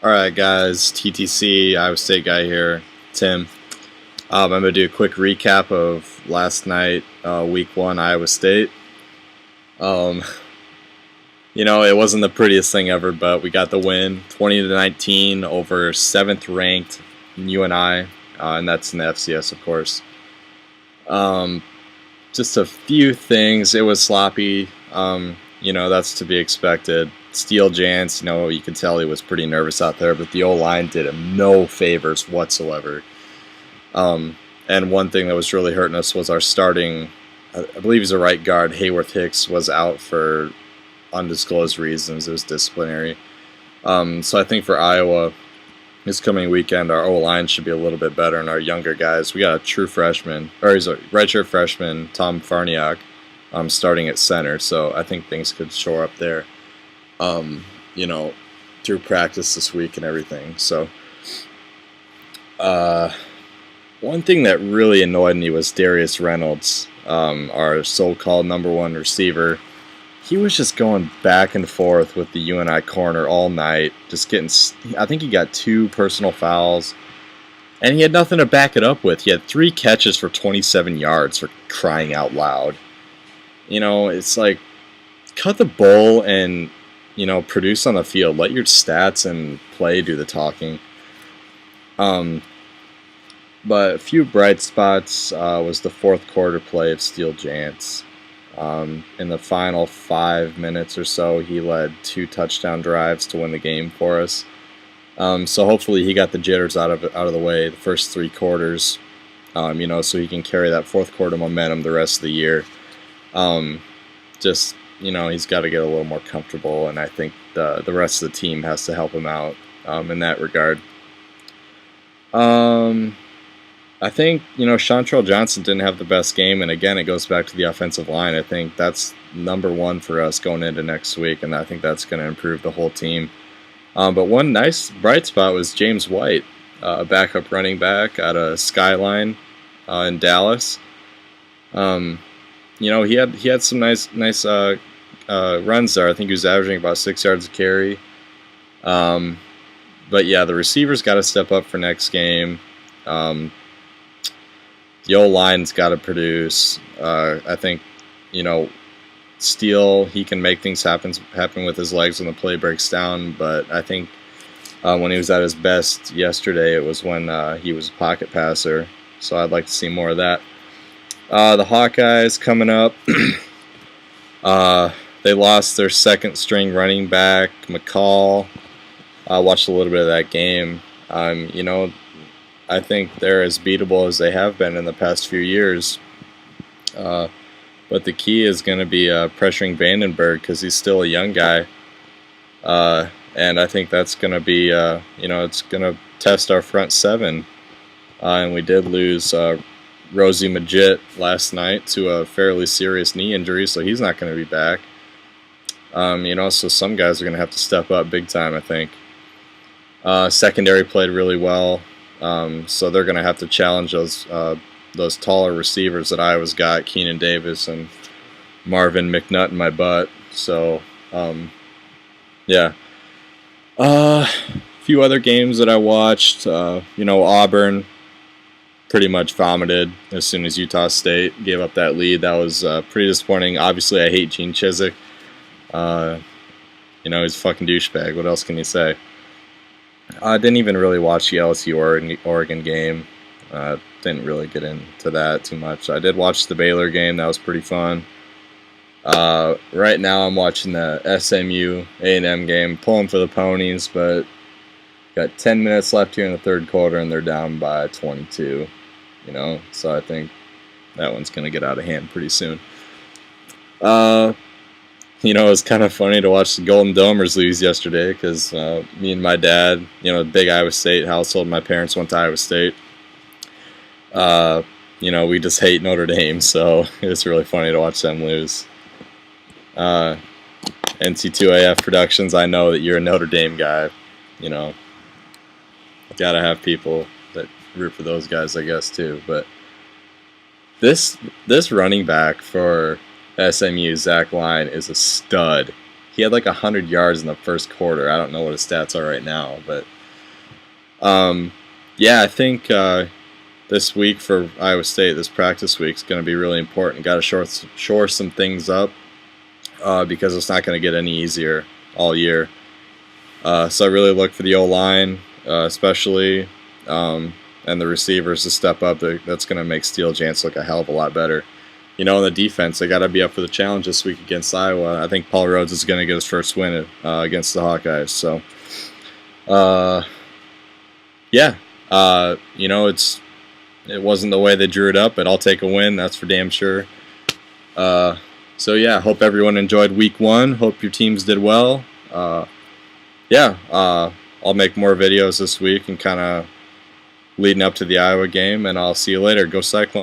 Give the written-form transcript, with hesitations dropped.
Alright guys, TTC, Iowa State guy here, Tim. I'm going to do a quick recap of last night, week 1 Iowa State. It wasn't the prettiest thing ever, but we got the win, 20-19 over 7th ranked UNI, and that's in the FCS of course. Just a few things, it was sloppy, that's to be expected. Steele Jance, you could tell he was pretty nervous out there, but the O-line did him no favors whatsoever. And one thing that was really hurting us was our starting, I believe he's a right guard, Hayworth Hicks, was out for undisclosed reasons. It was disciplinary. So I think for Iowa, this coming weekend, our O-line should be a little bit better, and our younger guys, we got a true freshman, or he's a redshirt freshman, Tom Farniak, starting at center, so I think things could shore up there. Through practice this week and everything. So, one thing that really annoyed me was Darius Reynolds, our so-called #1 receiver. He was just going back and forth with the UNI corner all night, just getting, I think he got 2 personal fouls, and he had nothing to back it up with. He had 3 catches for 27 yards, for crying out loud. It's like, cut the bull and produce on the field. Let your stats and play do the talking. But a few bright spots was the 4th quarter play of Steele Jance. In the final 5 minutes or so, he led 2 touchdown drives to win the game for us. So hopefully he got the jitters out of the way the first 3 quarters, so he can carry that 4th quarter momentum the rest of the year. He's got to get a little more comfortable, and I think the rest of the team has to help him out in that regard. I think, Chantrell Johnson didn't have the best game, and again, it goes back to the offensive line. I think that's #1 for us going into next week, and I think that's going to improve the whole team. But one nice bright spot was James White, a backup running back out of Skyline in Dallas. He had some nice runs there. I think he was averaging about 6 yards a carry. But yeah, the receivers got to step up for next game. The O-line's got to produce. I think, Steele, he can make things happen with his legs when the play breaks down. But I think when he was at his best yesterday, it was when he was a pocket passer. So I'd like to see more of that. The Hawkeyes coming up. They lost their 2nd string running back, McCall. I watched a little bit of that game. I think they're as beatable as they have been in the past few years. But the key is going to be pressuring Vandenberg because he's still a young guy. And I think that's going to be, it's going to test our front 7. And we did lose Rosie Majit last night to a fairly serious knee injury, so he's not going to be back. So some guys are going to have to step up big time, I think. Secondary played really well, so they're going to have to challenge those taller receivers that Iowa's got, Keenan Davis and Marvin McNutt in my butt. So, yeah. A few other games that I watched, Auburn pretty much vomited as soon as Utah State gave up that lead. That was pretty disappointing. Obviously, I hate Gene Chizik. He's a fucking douchebag. What else can you say? I didn't even really watch the LSU Oregon game. Didn't really get into that too much. I did watch the Baylor game. That was pretty fun. Right now I'm watching the SMU A&M game, pulling for the Ponies, but got 10 minutes left here in the 3rd quarter, and they're down by 22. So I think that one's going to get out of hand pretty soon. It was kind of funny to watch the Golden Domers lose yesterday because me and my dad, big Iowa State household, my parents went to Iowa State. We just hate Notre Dame, so it's really funny to watch them lose. NC2AF Productions, I know that you're a Notre Dame guy. Gotta have people that root for those guys, I guess, too. But this running back for SMU, Zach Line, is a stud. He had like 100 yards in the first quarter. I don't know what his stats are right now, but Yeah, I think this week for Iowa State, this practice week is going to be really important. Got to shore some things up because it's not going to get any easier all year. So I really look for the O-line, especially, and the receivers to step up. That's going to make Steele Jance look a hell of a lot better. You know, in the defense, they got to be up for the challenge this week against Iowa. I think Paul Rhodes is going to get his first win against the Hawkeyes. So, yeah, you know, it wasn't the way they drew it up, but I'll take a win. That's for damn sure. So yeah, hope everyone enjoyed week 1. Hope your teams did well. Yeah, I'll make more videos this week and kind of leading up to the Iowa game, and I'll see you later. Go Cyclones.